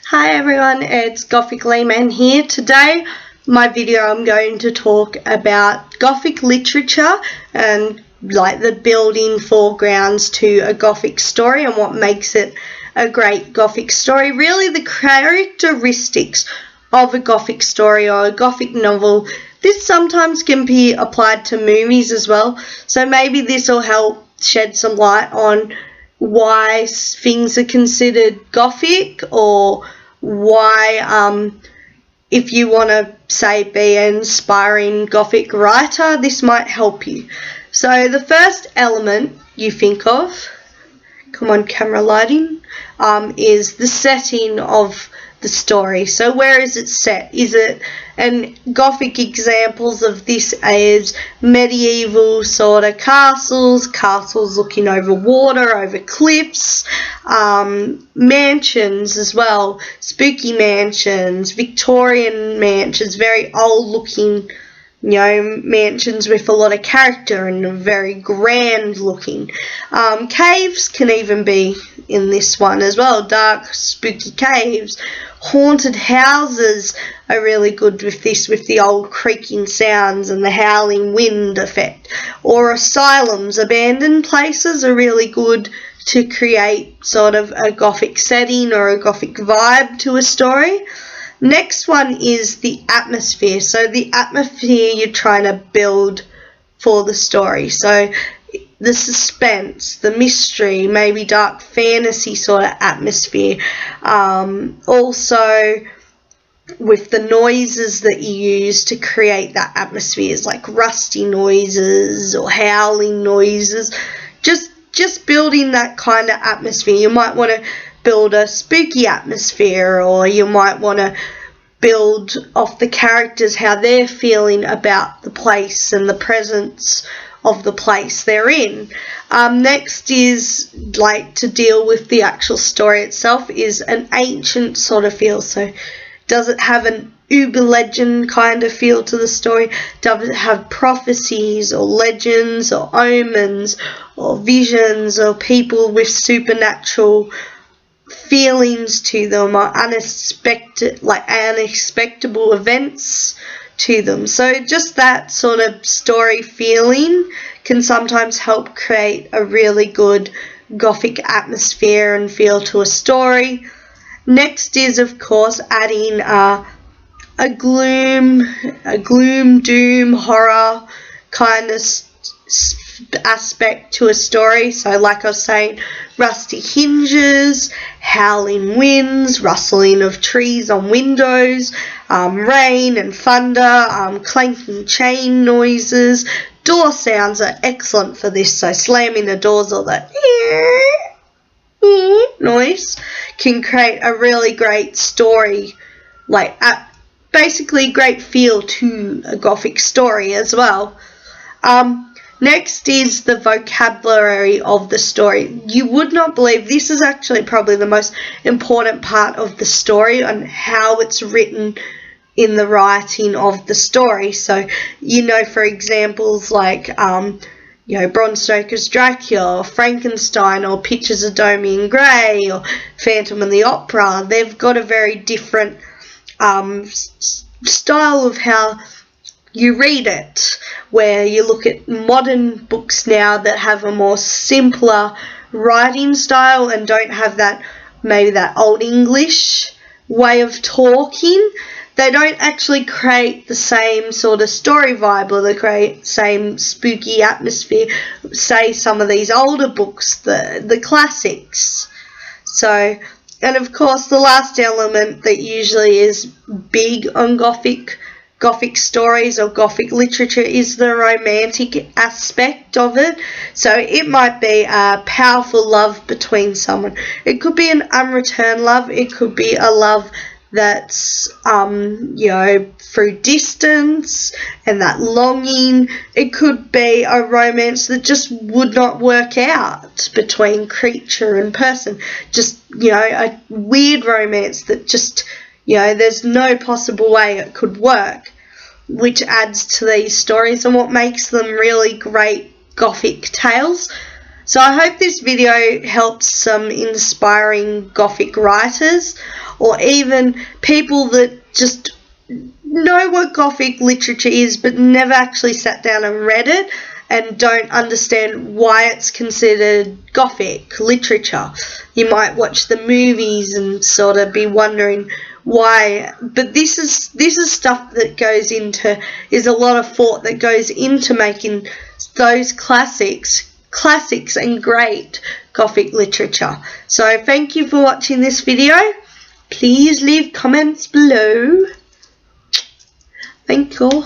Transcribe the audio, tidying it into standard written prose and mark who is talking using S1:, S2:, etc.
S1: Hi everyone, it's Gothic Layman here. Today, my video, I'm going to talk about Gothic literature and like the building foregrounds to a Gothic story and what makes it a great Gothic story. Really, the characteristics of a Gothic story or a Gothic novel. This sometimes can be applied to movies as well, so maybe this will help shed some light on why things are considered Gothic, or why if you want to say be an inspiring Gothic writer, this might help you. So the first element you think of, come on camera lighting, is the setting of the story. So where is it set? Is it, and Gothic examples of this is medieval sort of castles looking over water, over cliffs, mansions as well, spooky mansions, Victorian mansions, very old looking, mansions with a lot of character and very grand looking. Caves can even be in this one as well, dark spooky caves. Haunted houses are really good with this, with the old creaking sounds and the howling wind effect. Or asylums, abandoned places are really good to create sort of a Gothic setting or a Gothic vibe to a story. Next one is the atmosphere. So the atmosphere you're trying to build for the story. So the suspense, the mystery, maybe dark fantasy sort of atmosphere. Also with the noises that you use to create that atmosphere, like rusty noises or howling noises. Just building that kind of atmosphere. You might want to build a spooky atmosphere, or you might want to build off the characters, how they're feeling about the place and the presence of the place they're in. Next is, like, to deal with the actual story itself, is an ancient sort of feel. So does it have an uber legend kind of feel to the story? Does it have prophecies or legends or omens or visions or people with supernatural feelings to them, or unexpectable events to them? So just that sort of story feeling can sometimes help create a really good Gothic atmosphere and feel to a story. Next is, of course, adding a gloom, doom, horror kind of aspect to a story. So like I was saying, rusty hinges, howling winds, rustling of trees on windows, rain and thunder, clanking chain noises. Door sounds are excellent for this, so slamming the doors or that noise can create a really great story, like basically great feel to a Gothic story as well. Next is the vocabulary of the story. You would not believe, this is actually probably the most important part of the story and how it's written in the writing of the story. So, for examples like, Bram Stoker's Dracula, or Frankenstein, or Pictures of Dorian Gray, or Phantom of the Opera. They've got a very different style of how you read it, where you look at modern books now that have a more simpler writing style and don't have that, maybe that old English way of talking. They don't actually create the same sort of story vibe, or they create the same spooky atmosphere, say some of these older books, the classics. So, and of course the last element that usually is big on Gothic stories or Gothic literature is the romantic aspect of it. So it might be a powerful love between someone. It could be an unreturned love. It could be a love that's through distance and that longing. It could be a romance that just would not work out between creature and person. Just a weird romance that just there's no possible way it could work, which adds to these stories and what makes them really great Gothic tales. So I hope this video helps some inspiring Gothic writers, or even people that just know what Gothic literature is but never actually sat down and read it and don't understand why it's considered Gothic literature. You might watch the movies and sort of be wondering why, but this is stuff that goes into, is a lot of thought that goes into making those classics and great Gothic literature. So thank you for watching this video. Please leave comments below. Thank you.